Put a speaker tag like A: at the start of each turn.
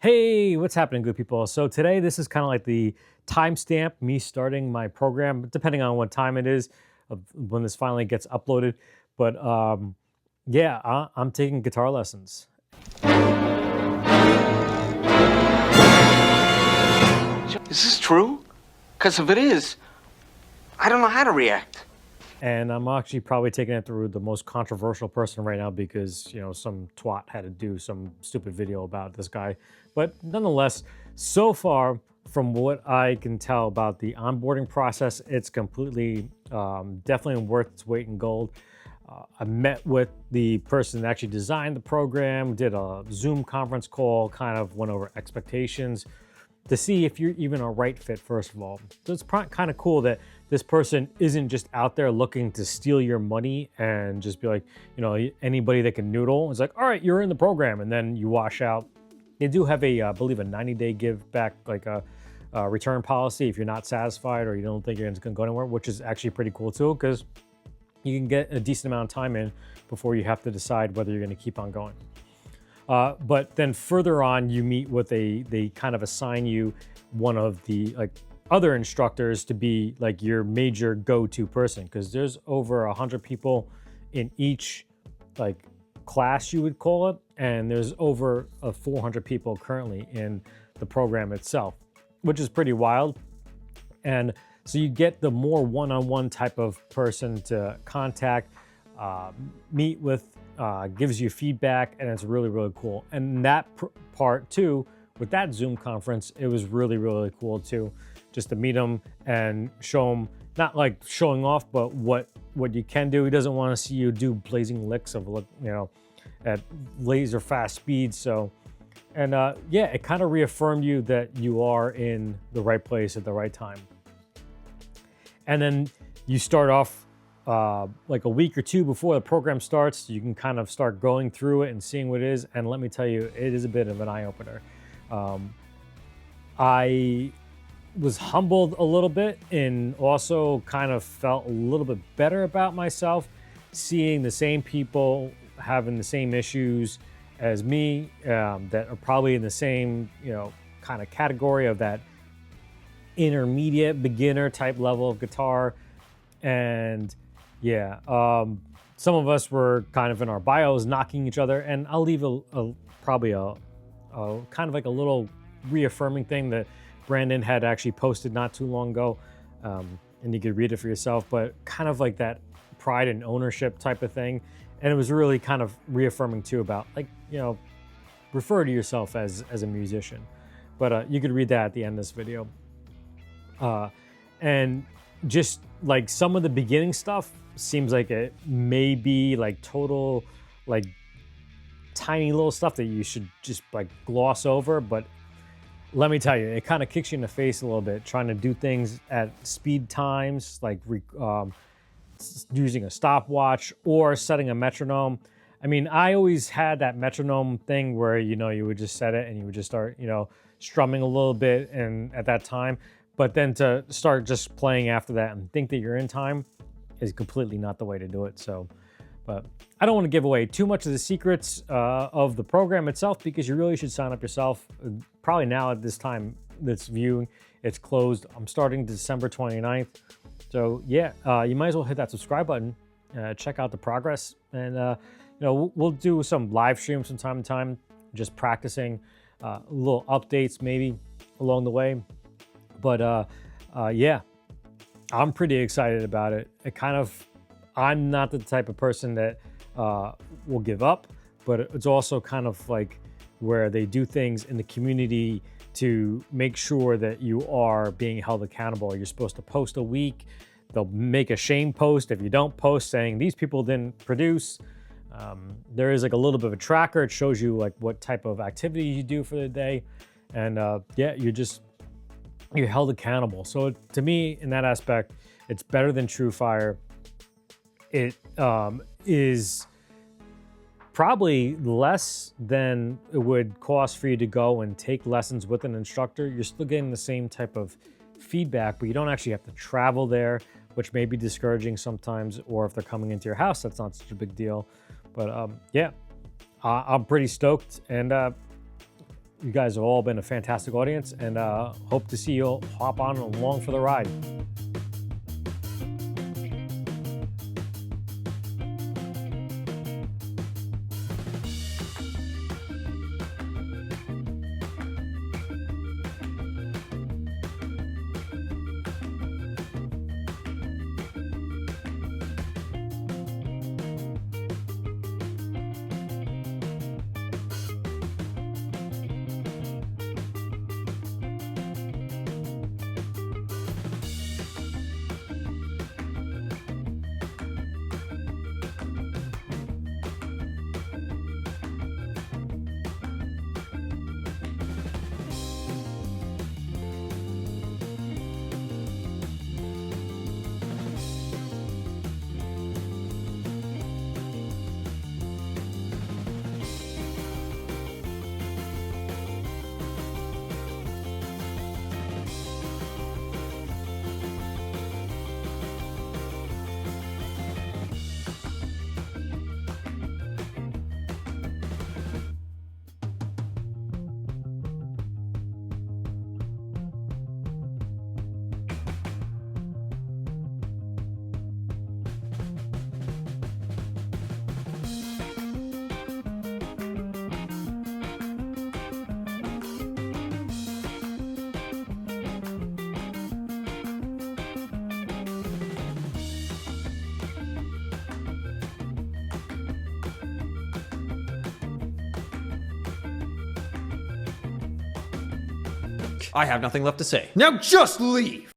A: Hey, what's happening, good people? So today, this is kind of like the timestamp, me starting my program, depending on what time it is of when this finally gets uploaded. But yeah, I'm taking guitar lessons.
B: Is this true? Because if it is, I don't know how to react.
A: And I'm actually probably taking it through the most controversial person right now because, some twat had to do some stupid video about this guy. But nonetheless, so far, from what I can tell about the onboarding process, it's completely, definitely worth its weight in gold. I met with the person that actually designed the program, did a Zoom conference call, kind of went over expectations to see if you're even a right fit, first of all. So it's kind of cool that this person isn't just out there looking to steal your money and just be like, anybody that can noodle. It's like, all right, you're in the program, and then you wash out. They do have I believe, a 90-day give back, like a return policy if you're not satisfied or you don't think you're going to go anywhere, which is actually pretty cool too, because you can get a decent amount of time in before you have to decide whether you're going to keep on going. But then further on, you meet with they kind of assign you one of the other instructors to be like your major go-to person, because there's over 100 people in each class, you would call it, and there's over 400 people currently in the program itself, which is pretty wild. And so you get the more one-on-one type of person to contact, meet with, gives you feedback, and it's really, really cool. And that part too, with that Zoom conference, it was really, really cool too, just to meet him and show him, not like showing off, but what you can do. He doesn't want to see you do blazing licks of, at laser fast speeds. So, and yeah, it kind of reaffirmed you that you are in the right place at the right time. And then you start off like a week or two before the program starts. You can kind of start going through it and seeing what it is. And let me tell you, it is a bit of an eye-opener. I was humbled a little bit and also kind of felt a little bit better about myself, seeing the same people having the same issues as me, that are probably in the same, kind of category of that intermediate beginner type level of guitar. And yeah, some of us were kind of in our bios knocking each other, and I'll leave probably a kind of like a little reaffirming thing that Brandon had actually posted not too long ago, and you could read it for yourself, but kind of like that pride and ownership type of thing. And it was really kind of reaffirming too about refer to yourself as a musician. But you could read that at the end of this video. And just like some of the beginning stuff seems like it may be like total, like tiny little stuff that you should just like gloss over. But let me tell you, it kind of kicks you in the face a little bit, trying to do things at speed times, like using a stopwatch or setting a metronome. I mean, I always had that metronome thing where, you would just set it and you would just start, strumming a little bit and at that time. But then to start just playing after that and think that you're in time is completely not the way to do it. So, but I don't want to give away too much of the secrets of the program itself, because you really should sign up yourself. Probably now at this time that's viewing, it's closed. I'm starting December 29th. So yeah, you might as well hit that subscribe button, check out the progress, and we'll do some live streams from time to time, just practicing, little updates maybe along the way. But yeah, I'm pretty excited about it. I'm not the type of person that will give up, but it's also kind of like where they do things in the community to make sure that you are being held accountable. You're supposed to post a week. They'll make a shame post if you don't post, saying these people didn't produce. There is like a little bit of a tracker. It shows you like what type of activity you do for the day. And yeah, you're held accountable. So to me, in that aspect, it's better than TrueFire. It is probably less than it would cost for you to go and take lessons with an instructor. You're still getting the same type of feedback, but you don't actually have to travel there, which may be discouraging sometimes. Or if they're coming into your house, that's not such a big deal. But yeah, I'm pretty stoked. And You guys have all been a fantastic audience, and hope to see you hop on along for the ride.
C: I have nothing left to say. Now just leave!